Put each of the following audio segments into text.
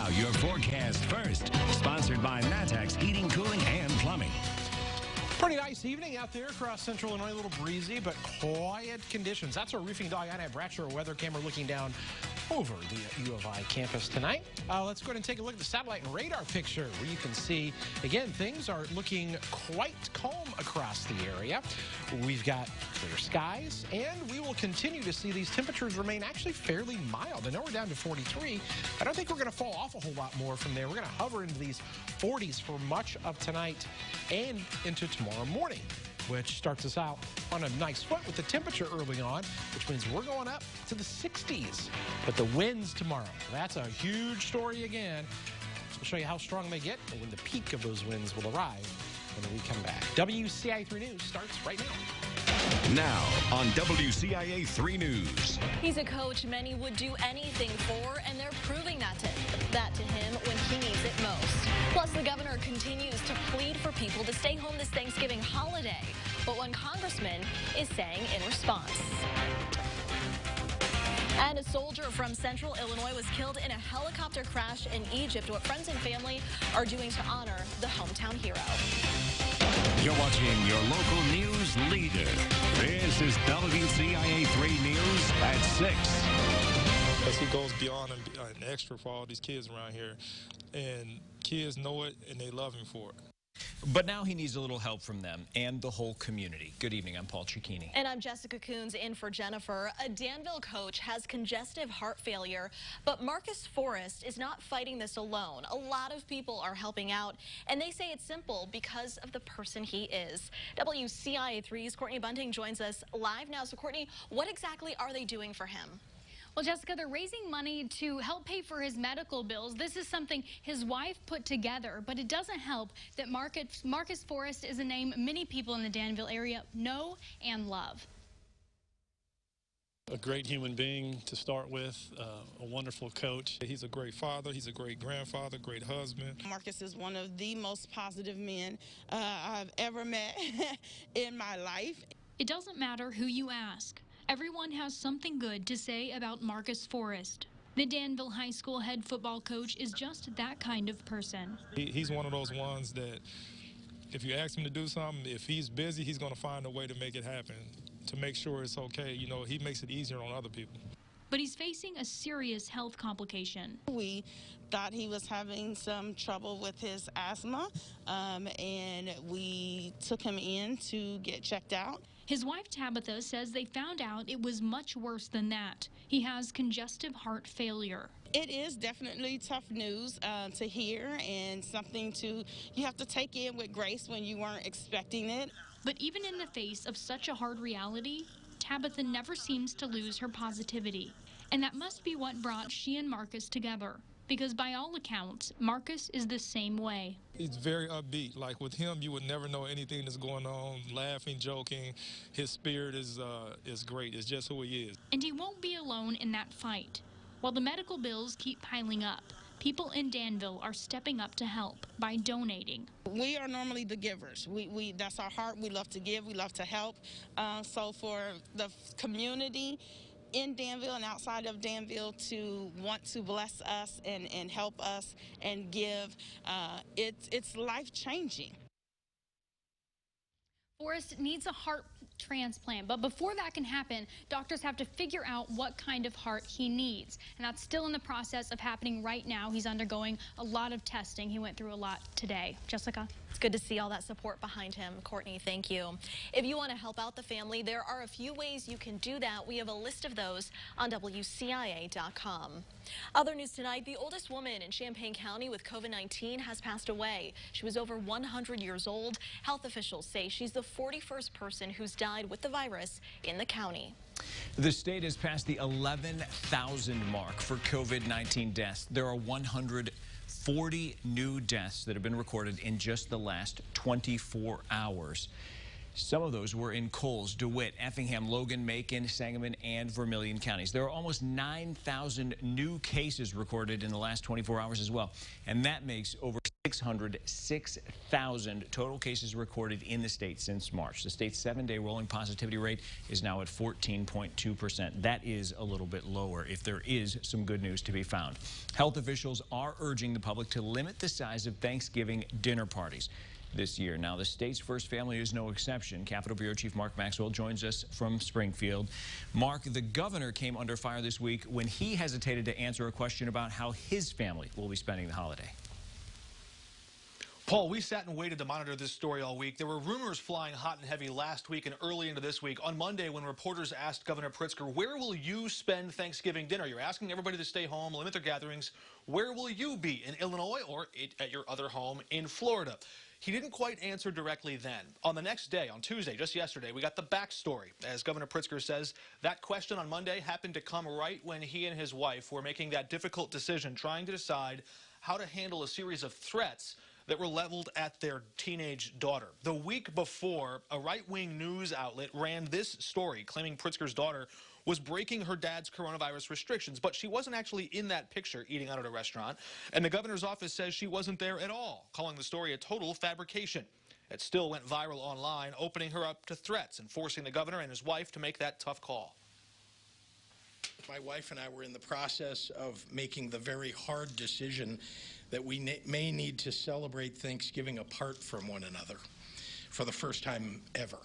Now, your forecast first, sponsored by Matex Heating, Cooling, and Plumbing. Pretty nice evening out there across central Illinois. A little breezy, but quiet conditions. That's our roofing dog. I have Bradshaw weather camera looking down over the U of I campus tonight. Let's go ahead and take a look at the satellite and radar picture where you can see, again, things are looking quite calm across the area. We've got clear skies, and we will continue to see these temperatures remain actually fairly mild. I know we're down to 43. I don't think we're going to fall off a whole lot more from there. We're going to hover into these 40s for much of tonight and into tomorrow morning, which starts us out on a nice foot with the temperature early on, which means we're going up to the 60s. But the winds tomorrow, that's a huge story again. We'll show you how strong they get and when the peak of those winds will arrive when we come back. WCIA 3 News starts right now. Now on WCIA 3 News. He's a coach many would do anything for, and they're proving that to him when he needs it most. Plus, the governor continues to plead for people to stay home this Thanksgiving holiday. But one congressman is saying in response. And a soldier from central Illinois was killed in a helicopter crash in Egypt. What friends and family are doing to honor the hometown hero. You're watching your local news leader. This is WCIA 3 News at 6. Because he goes beyond and extra for all these kids around here. And kids know it, and they love him for it. But now he needs a little help from them and the whole community. Good evening, I'm Paul CICCHINI. And I'm Jessica KUNZ in for Jennifer. A Danville coach has congestive heart failure, but Marcus Forrest is not fighting this alone. A lot of people are helping out, and they say it's simple because of the person he is. WCIA 3's Courtney Bunting joins us live now. So Courtney, what exactly are they doing for him? Well, Jessica, they're raising money to help pay for his medical bills. This is something his wife put together, but it doesn't help that Marcus Forrest is a name many people in the Danville area know and love. A great human being to start with, a wonderful coach. He's a great father, he's a great grandfather, great husband. Marcus is one of the most positive men I've ever met in my life. It doesn't matter who you ask. Everyone has something good to say about Marcus Forrest. The Danville High School head football coach is just that kind of person. He's one of those ones that if you ask him to do something, if he's busy, he's going to find a way to make it happen, to make sure it's okay. You know, he makes it easier on other people. But he's facing a serious health complication. We thought he was having some trouble with his asthma, and we took him in to get checked out. His wife, Tabitha, says they found out it was much worse than that. He has congestive heart failure. It is definitely tough news to hear, and something you have to take in with grace when you weren't expecting it. But even in the face of such a hard reality, Tabitha never seems to lose her positivity. And that must be what brought she and Marcus together. Because by all accounts, Marcus is the same way. He's very upbeat. Like with him, you would never know anything that's going on, laughing, joking. His spirit is great. It's just who he is. And he won't be alone in that fight. While the medical bills keep piling up, people in Danville are stepping up to help by donating. We are normally the givers. That's our heart. We love to give. We love to help. So for the community in Danville and outside of Danville to want to bless us and help us and give, it's life-changing. Forrest needs a heart transplant, but before that can happen, doctors have to figure out what kind of heart he needs, and that's still in the process of happening right now. He's undergoing a lot of testing. He went through a lot today. Jessica? It's good to see all that support behind him. Courtney, thank you. If you want to help out the family, there are a few ways you can do that. We have a list of those on WCIA.com. Other news tonight, the oldest woman in Champaign County with COVID-19 has passed away. She was over 100 years old. Health officials say she's the 41st person who's died with the virus in the county. The state has passed the 11,000 mark for COVID-19 deaths. There are 140 new deaths that have been recorded in just the last 24 hours. Some of those were in Coles, DeWitt, Effingham, Logan, Macon, Sangamon, and Vermilion counties. There are almost 9,000 new cases recorded in the last 24 hours as well, and that makes over 606,000 total cases recorded in the state since March. The state's 7-day rolling positivity rate is now at 14.2%. That is a little bit lower if there is some good news to be found. Health officials are urging the public to limit the size of Thanksgiving dinner parties this year. Now, the state's first family is no exception. Capitol Bureau Chief Mark Maxwell joins us from Springfield. Mark, the governor came under fire this week when he hesitated to answer a question about how his family will be spending the holiday. Paul, we sat and waited to monitor this story all week. There were rumors flying hot and heavy last week and early into this week. On Monday, when reporters asked Governor Pritzker, where will you spend Thanksgiving dinner? You're asking everybody to stay home, limit their gatherings. Where will you be, in Illinois or at your other home in Florida? He didn't quite answer directly then. On the next day, on Tuesday, just yesterday, we got the backstory. As Governor Pritzker says, that question on Monday happened to come right when he and his wife were making that difficult decision, trying to decide how to handle a series of threats that were leveled at their teenage daughter. The week before, a right-wing news outlet ran this story claiming Pritzker's daughter was breaking her dad's coronavirus restrictions, but she wasn't actually in that picture eating out at a restaurant, and the governor's office says she wasn't there at all, calling the story a total fabrication. It still went viral online, opening her up to threats and forcing the governor and his wife to make that tough call. My wife and I were in the process of making the very hard decision that we may need to celebrate Thanksgiving apart from one another for the first time ever.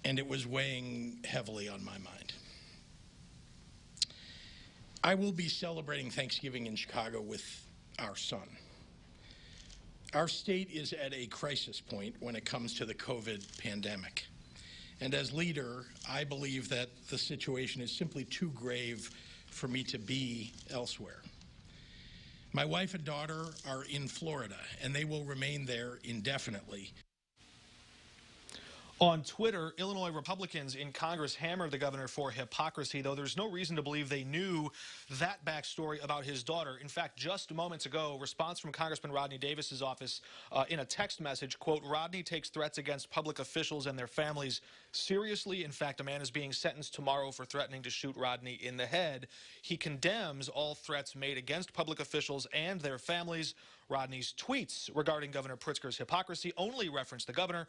And it was weighing heavily on my mind. I will be celebrating Thanksgiving in Chicago with our son. Our state is at a crisis point when it comes to the COVID pandemic. And as leader, I believe that the situation is simply too grave for me to be elsewhere. My wife and daughter are in Florida, and they will remain there indefinitely. On Twitter, Illinois Republicans in Congress hammered the governor for hypocrisy, though there's no reason to believe they knew that backstory about his daughter. In fact, just moments ago, response from Congressman Rodney Davis's office in a text message, quote, Rodney takes threats against public officials and their families seriously. In fact, a man is being sentenced tomorrow for threatening to shoot Rodney in the head. He condemns all threats made against public officials and their families. Rodney's tweets regarding Governor Pritzker's hypocrisy only reference the governor,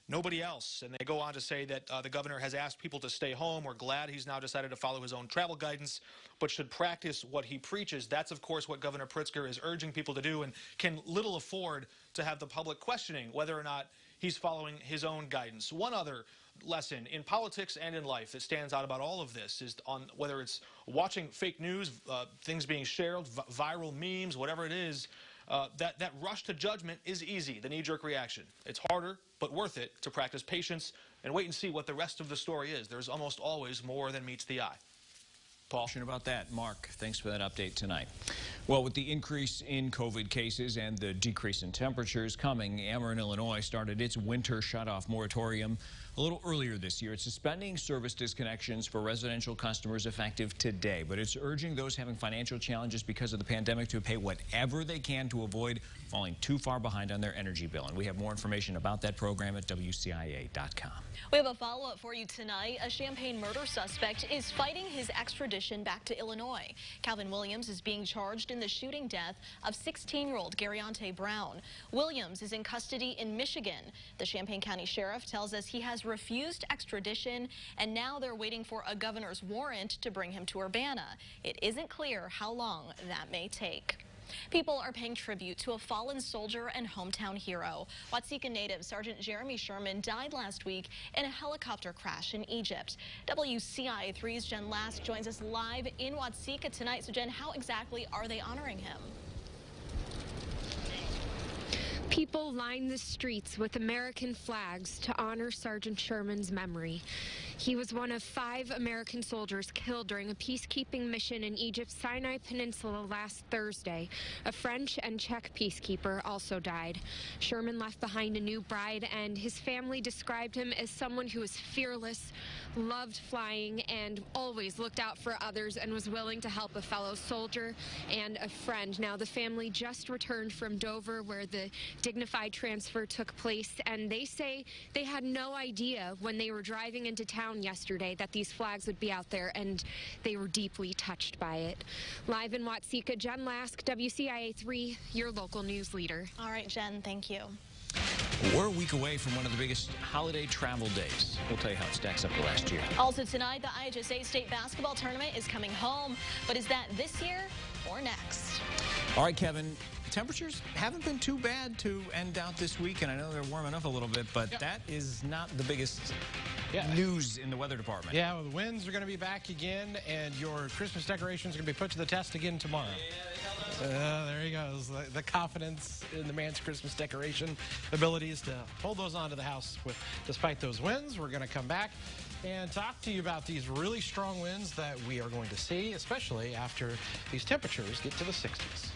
nobody else. And they go on to say that the governor has asked people to stay home. We're glad he's now decided to follow his own travel guidance, but should practice what he preaches. That's, of course, what Governor Pritzker is urging people to do and can little afford to have the public questioning whether or not he's following his own guidance. One other lesson in politics and in life that stands out about all of this is on whether it's watching fake news, things being shared, viral memes, whatever it is, that rush to judgment is easy, the knee-jerk reaction. It's harder, but worth it to practice patience and wait and see what the rest of the story is. There's almost always more than meets the eye. Paul, about that. Mark, thanks for that update tonight. Well, with the increase in COVID cases and the decrease in temperatures coming, Ameren, Illinois started its winter shutoff moratorium a little earlier this year. It's suspending service disconnections for residential customers effective today, but it's urging those having financial challenges because of the pandemic to pay whatever they can to avoid falling too far behind on their energy bill. And we have more information about that program at WCIA.com. We have a follow-up for you tonight. A Champaign murder suspect is fighting his extradition back to Illinois. Calvin Williams is being charged in the shooting death of 16-year-old Garyante Brown. Williams is in custody in Michigan. The Champaign County Sheriff tells us he has refused extradition, and now they're waiting for a governor's warrant to bring him to Urbana. It isn't clear how long that may take. People are paying tribute to a fallen soldier and hometown hero. Watsika native Sergeant Jeremy Sherman died last week in a helicopter crash in Egypt. WCIA 3's Jen Lask joins us live in Watsika tonight. So, Jen, how exactly are they honoring him? People line the streets with American flags to honor Sergeant Sherman's memory. He was one of 5 American soldiers killed during a peacekeeping mission in Egypt's Sinai Peninsula last Thursday. A French and Czech peacekeeper also died. Sherman left behind a new bride, and his family described him as someone who was fearless, loved flying, and always looked out for others and was willing to help a fellow soldier and a friend. Now, the family just returned from Dover, where the dignified transfer took place, and they say they had no idea when they were driving into town yesterday that these flags would be out there, and they were deeply touched by it. Live in Watsika, Jen Lask, WCIA 3, your local news leader. All right, Jen, thank you. We're a week away from one of the biggest holiday travel days. We'll tell you how it stacks up to last year. Also tonight, the IHSA State Basketball Tournament is coming home. But is that this year or next? All right, Kevin. Temperatures haven't been too bad to end out this week, and I know they're warming up a little bit, but that is not the biggest news in the weather department. Yeah, well, the winds are going to be back again, and your Christmas decorations are going to be put to the test again tomorrow. There he goes. The confidence in the man's Christmas decoration abilities to hold those onto the house despite those winds. We're going to come back and talk to you about these really strong winds that we are going to see, especially after these temperatures get to the 60s.